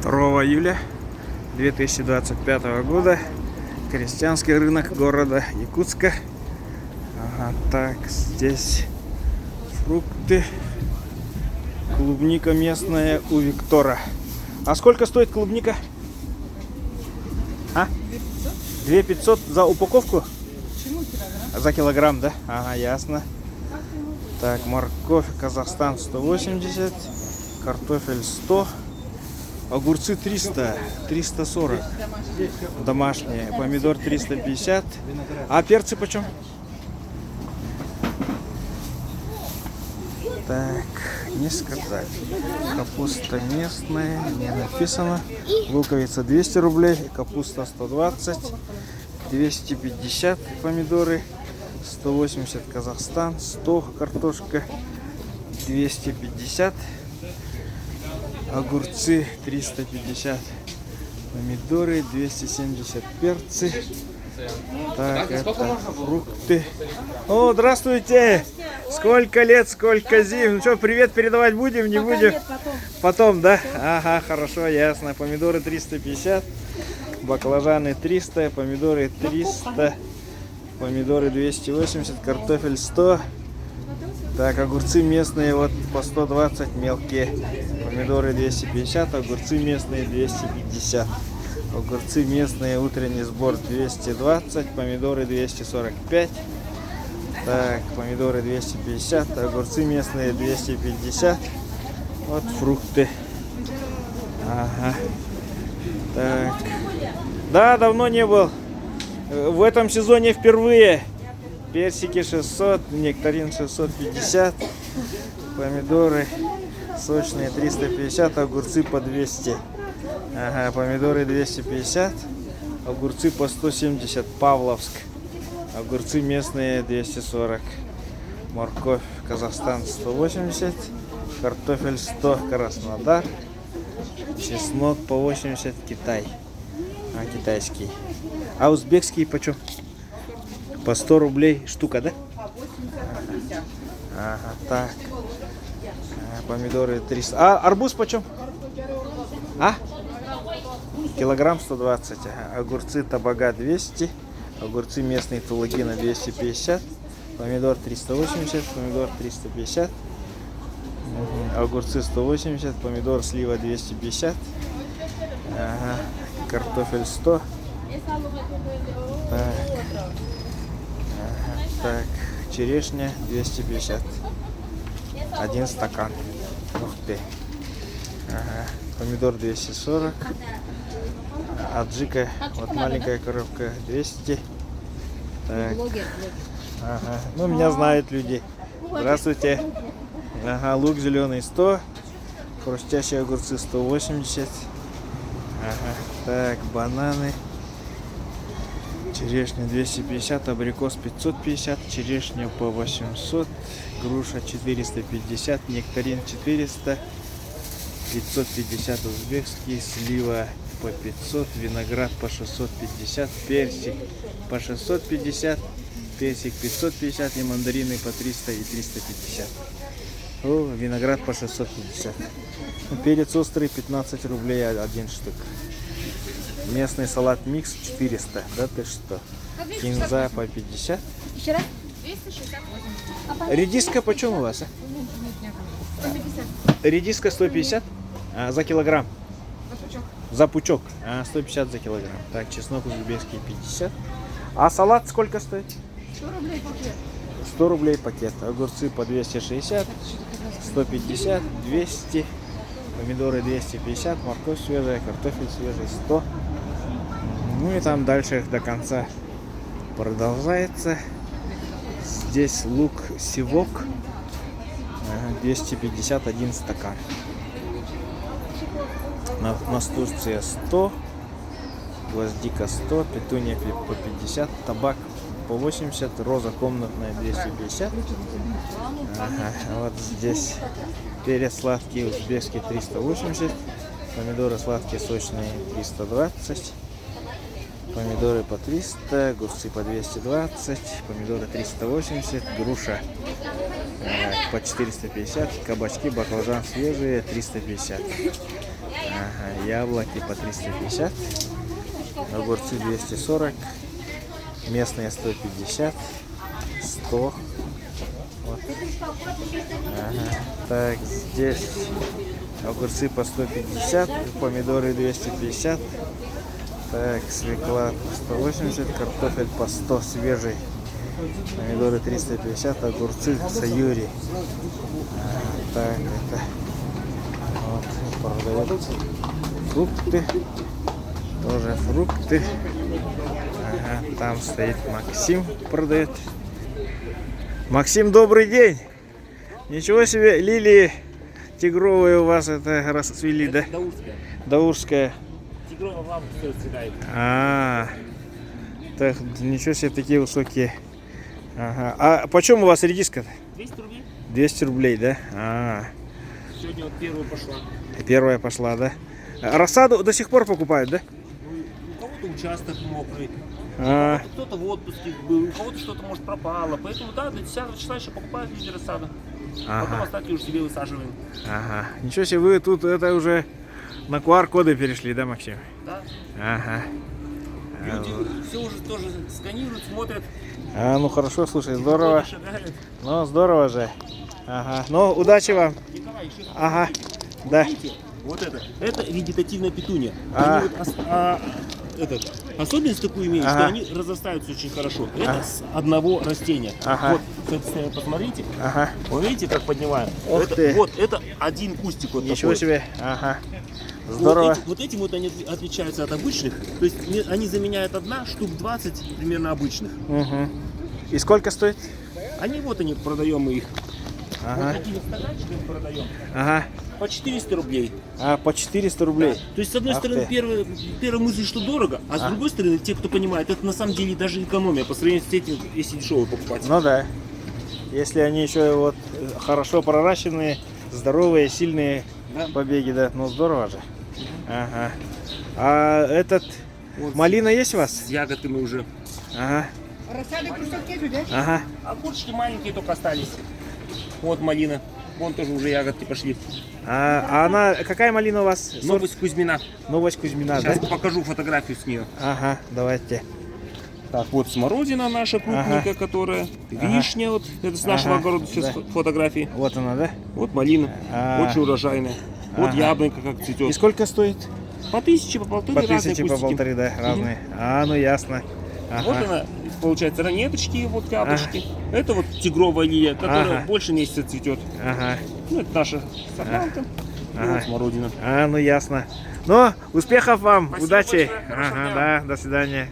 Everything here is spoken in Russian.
2 июля 2025 года. Крестьянский рынок города Якутска. Ага, так, здесь фрукты. Клубника местная у Виктора. А сколько стоит клубника? А? 2500 за упаковку? За килограмм, да? Ага, ясно. Так, морковь Казахстан 180, картофель 100, огурцы 300, 340, домашние, помидор 350. А перцы почем? Так, не сказать. Капуста местная, не написано. Луковица 200 рублей, капуста 120, 250 помидоры, 180 Казахстан, 100 картошка, 250 огурцы, 350 помидоры, 270 перцы. Так, это фрукты. О, здравствуйте! Сколько лет, сколько зим. Ну что, привет передавать будем, не будем? Потом, да? Ага, хорошо, ясно. Помидоры 350, баклажаны 300, помидоры 300, помидоры 280, картофель 100. Так, огурцы местные вот по 120 мелкие. Помидоры 250, огурцы местные 250. Огурцы местные, утренний сбор 220, помидоры 245. Так, помидоры 250, огурцы местные 250. Вот фрукты. Ага. Так. Да, давно не был. В этом сезоне впервые. Персики 600, нектарин 650. Помидоры сочные 350, огурцы по 200. Ага, помидоры 250, огурцы по 170, Павловск. Огурцы местные 240. Морковь Казахстан 180, картофель 100, Краснодар. Чеснок по 80, Китай. А, китайский. А узбекский почем? По 100 рублей штука, да? Ага, так. Помидоры 300. А арбуз почем? А? Килограмм 120. Ага. Огурцы Табага 200. Огурцы местные Тулагина 250. Помидор 380. Помидор 350. Огурцы 180. Помидор слива 250. Ага. Картофель 100. Так. Ага. Так. Черешня 250. Один стакан. Ух ты. Ага. Помидор 240. Аджика, вот маленькая коробка 200. Так. Ага. Ну, меня знают люди. Здравствуйте. Ага, лук зеленый 100. Хрустящие огурцы 180. Ага. Так, бананы. Черешня 250, абрикос 550, черешня по 800, груша 450, нектарин 400, 550 узбекский, слива по 500, виноград по 650, персик по 650, персик 550 и мандарины по 300 и 350. О, виноград по 650. Перец острый 15 рублей один штук. Местный салат микс 400. Да ты что? Кинза по 50. Еще раз? 268. Редиска почем у вас? 150. Редиска 150 за килограмм. За пучок. За пучок. 150 за килограмм. Так, чеснок узбекский 50. А салат сколько стоит? 100 рублей пакет. 100 рублей пакет. Огурцы по 260, 150, 200. Помидоры 250, морковь свежая, картофель свежий 100. Ну и там дальше до конца продолжается. Здесь лук сивок 251 стакан. Настурция 100, гвоздика 100, петуния по 50, табак по 80, роза комнатная 250. Ага, вот здесь перец сладкий узбекский 380, помидоры сладкие сочные 320, помидоры по 300, огурцы по 220, помидоры 380, груша по 450, кабачки, баклажан свежие 350. Ага, Яблоки по 350. Огурцы 240. Местные 150. 100. Вот. Ага. Так, здесь огурцы по 150. Помидоры 250. Так, свекла по 180. Картофель по 100 свежий. Помидоры 350. Огурцы саюри. Так, это вот продается. Фрукты. Тоже фрукты. Ага, там стоит Максим, продает. Максим, добрый день. Ничего себе, лилии тигровые у вас это расцвели, да? Даурская. Даурская. Тигровая в августе расцветает. Так, ничего себе, такие высокие. Ага. А почем у вас редиска-то? 200 рублей. 200 рублей, да? Сегодня вот первая пошла. Первая пошла, да? Рассаду до сих пор покупают, да? У кого-то участок мокрый, А, кто-то в отпуске был, у кого-то что-то может пропало. Поэтому да, до 10 числа еще покупают люди рассаду. Потом ага, остатки уже себе высаживаем. ага. Ничего себе, вы тут это уже на QR-коды перешли, да, Максим? Да. Ага. Люди все уже тоже сканируют, смотрят. Ну хорошо, слушай, здорово. Кто-то шагает. Ну, здорово же. Ага. Ну, удачи вам. Николай, еще Ага. вот Да. видите, вот это вегетативная петуния. А. Они вот особенность такую имеют, Ага. что они разрастаются очень хорошо. Это с одного растения. Ага. Вот, собственно, посмотрите. Ага. Вы видите, как поднимаем? Ух это, ты. Вот, это один кустик вот Ничего такой. себе. Ага. Здорово. Вот этим вот они отличаются от обычных. То есть они заменяют штук 20 примерно обычных. Угу. И сколько стоит? Они продаем мы их. Вот Ага. такими стаканчиками продаем. Ага. По 400 рублей. По 400 рублей. То есть, с одной Ах стороны, ты. первая мысль, что дорого, а с другой стороны, те, кто понимает, это на самом деле даже экономия по сравнению с этим, если дешево покупать. Ну да. Если они еще вот хорошо проращенные, здоровые, сильные Да. побеги, да. Ну здорово же. Ага. А этот Вот малина есть у вас? с ягодками уже. Ага. Рассады кусок нету, да? Ага. Огурчики маленькие только остались. Вот малина. Вон тоже уже ягодки пошли. А она какая малина у вас? Сорт? Новость Кузьмина. Новость Кузьмина, Сейчас да? покажу фотографию с нее. Ага, давайте. Так, вот смородина наша крупненькая, которая. Вишня, вот это с нашего Ага, огорода сейчас да. фотографии. Вот она, да? Вот малина. Очень урожайная. Вот Ага. яблонька как И цветет. сколько стоит? По 1000, по полторы По разные 1000, по кустики. полторы, да, разные. Ну ясно. Ага. Вот она, получается, ранеточки, вот яблочки. Это вот тигровая лилия, которая Ага. больше месяца цветет. Ага. Ну, это наша сафранка. Ага. Вот смородина. Ну ясно. Ну, успехов вам, Спасибо удачи. большое, хорошего Ага, дня. да, до свидания.